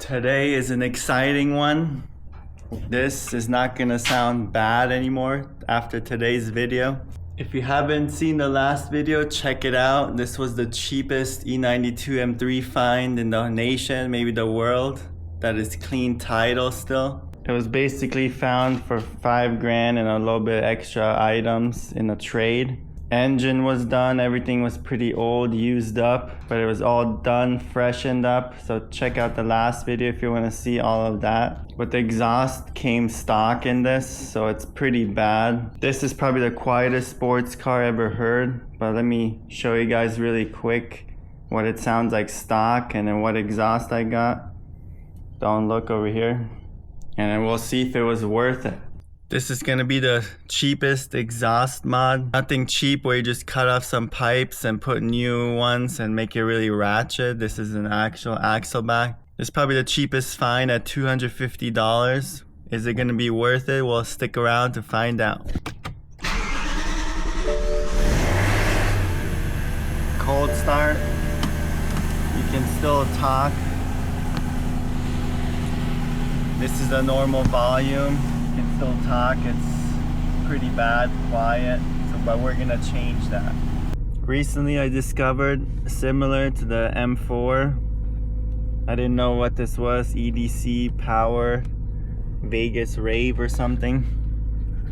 Today is an exciting one. This is not gonna sound bad anymore after today's video. If you haven't seen the last video, check it out. This was the cheapest E92 M3 find in the nation, maybe the world, that is clean title still. It was basically found for $5 grand and a little bit extra items in a trade. Engine was done, everything was pretty old, used up, but it was all done, freshened up. So check out the last video if you want to see all of that. But the exhaust came stock in this, so it's pretty bad. This is probably the quietest sports car I ever heard, but let me show you guys really quick what it sounds like stock and then what exhaust I got. Don't look over here. And then we'll see if it was worth it. This is gonna be the cheapest exhaust mod. Nothing cheap where you just cut off some pipes and put new ones and make it really ratchet. This is an actual axle back. It's probably the cheapest find at $250. Is it gonna be worth it? We'll stick around to find out. Cold start. You can still talk. This is the normal volume. Can still talk. It's pretty bad, quiet, but we're gonna change that. Recently I discovered, similar to the M4, I didn't know what this was, EDC power Vegas rave or something,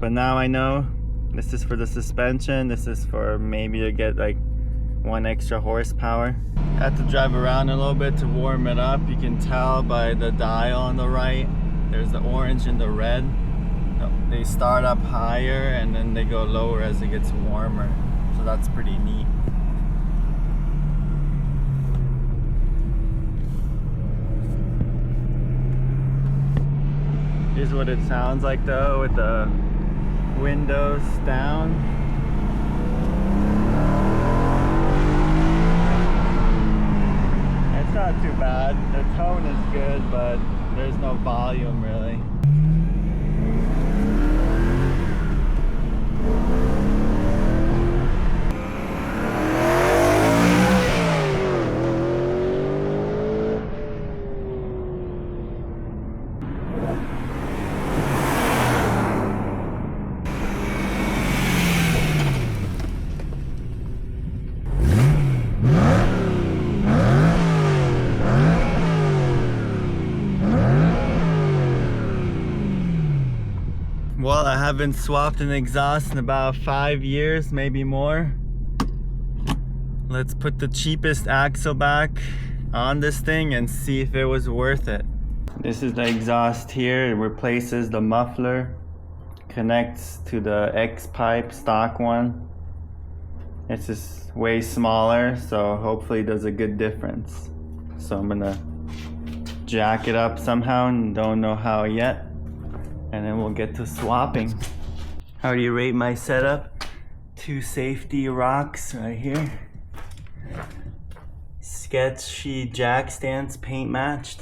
but now I know. This is for the suspension. This is for maybe to get like 1 extra horsepower. I had to drive around a little bit to warm it up. You can tell by the dial on the right, there's the orange and the red. They start up higher and then they go lower as it gets warmer. So that's pretty neat. Here's what it sounds like though with the windows down. It's not too bad. The tone is good, but there's no volume really. Well, I haven't swapped an exhaust in about 5 years, maybe more. Let's put the cheapest axle back on this thing and see if it was worth it. This is the exhaust here. It replaces the muffler, connects to the X pipe, stock one. It's just way smaller, so hopefully it does a good difference. So I'm gonna jack it up somehow and don't know how yet. And then we'll get to swapping. How do you rate my setup? 2 safety rocks right here. Sketchy jack stands, paint matched.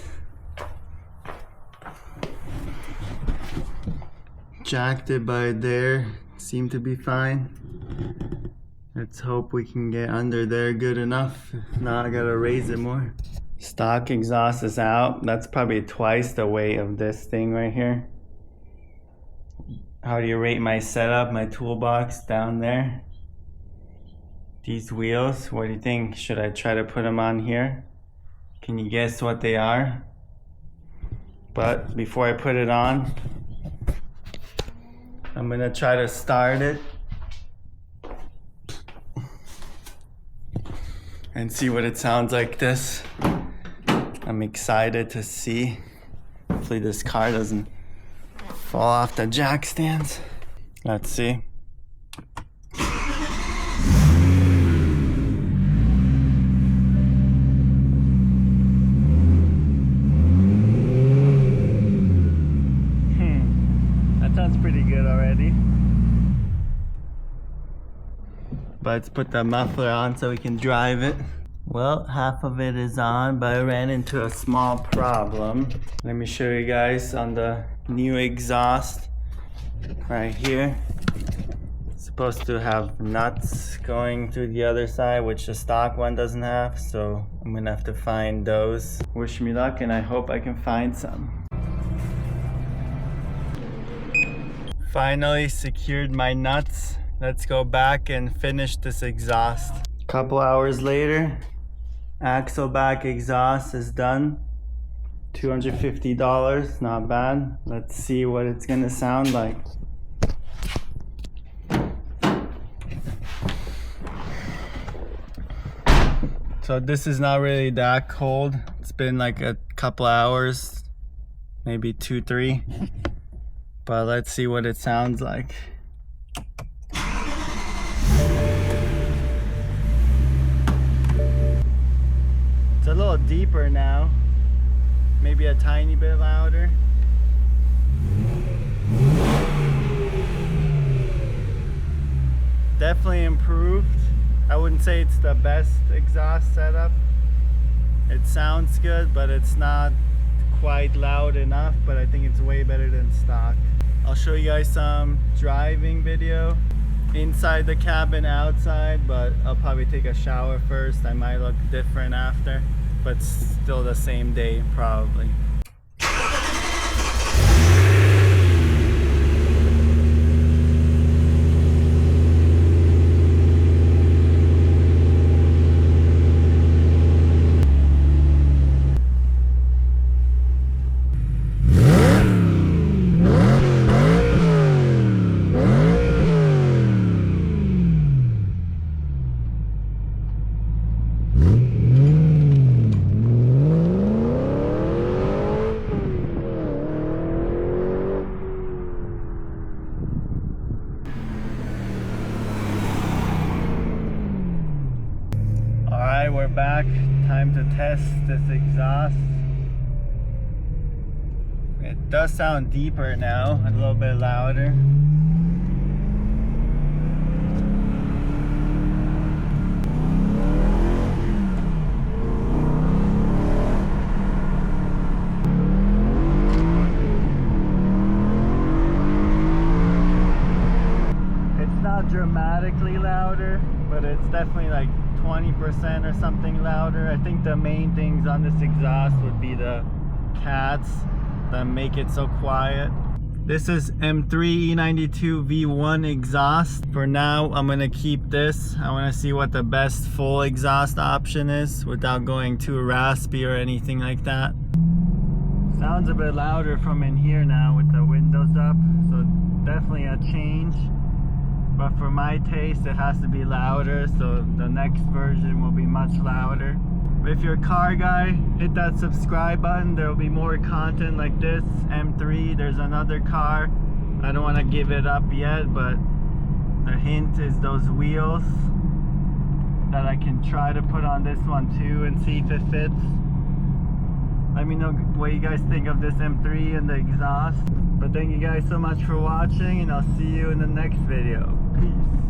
Jacked it by there, seemed to be fine. Let's hope we can get under there good enough. If not, I gotta raise it more. Stock exhaust is out. That's probably twice the weight of this thing right here. How do you rate my setup, my toolbox down there? These wheels, what do you think? Should I try to put them on here? Can you guess what they are? But before I put it on, I'm gonna try to start it and see what it sounds like this. I'm excited to see. Hopefully this car doesn't fall off the jack stands. Let's see. That sounds pretty good already. But let's put the muffler on so we can drive it. Well, half of it is on, but I ran into a small problem. Let me show you guys on the new exhaust right here. supposed to have nuts going to the other side, which the stock one doesn't have, so I'm gonna have to find those. Wish me luck, and I hope I can find some. Finally secured my nuts. Let's go back and finish this exhaust. Couple hours later, axle back exhaust is done. $250, not bad. Let's see what it's gonna sound like. So this is not really that cold. It's been like a couple hours, maybe 2-3. But let's see what it sounds like. It's a little deeper now. Maybe a tiny bit louder. Definitely improved. I wouldn't say it's the best exhaust setup. It sounds good, but it's not quite loud enough, but I think it's way better than stock. I'll show you guys some driving video inside the cabin, outside, but I'll probably take a shower first. I might look different after, but still the same day probably. We're back. Time to test this exhaust. It does sound deeper now, a little bit louder. It's not dramatically louder, but it's definitely like 20% or something louder. I think the main things on this exhaust would be the cats that make it so quiet. This is M3 E92 V1 exhaust. For now, I'm gonna keep this. I wanna see what the best full exhaust option is without going too raspy or anything like that. Sounds a bit louder from in here now with the windows up, so definitely a change. But for my taste, it has to be louder, so the next version will be much louder. If you're a car guy, hit that subscribe button. There will be more content like this. M3, there's another car. I don't want to give it up yet, but the hint is those wheels that I can try to put on this one too and see if it fits. Let me know what you guys think of this M3 and the exhaust. But thank you guys so much for watching, and I'll see you in the next video. Peace.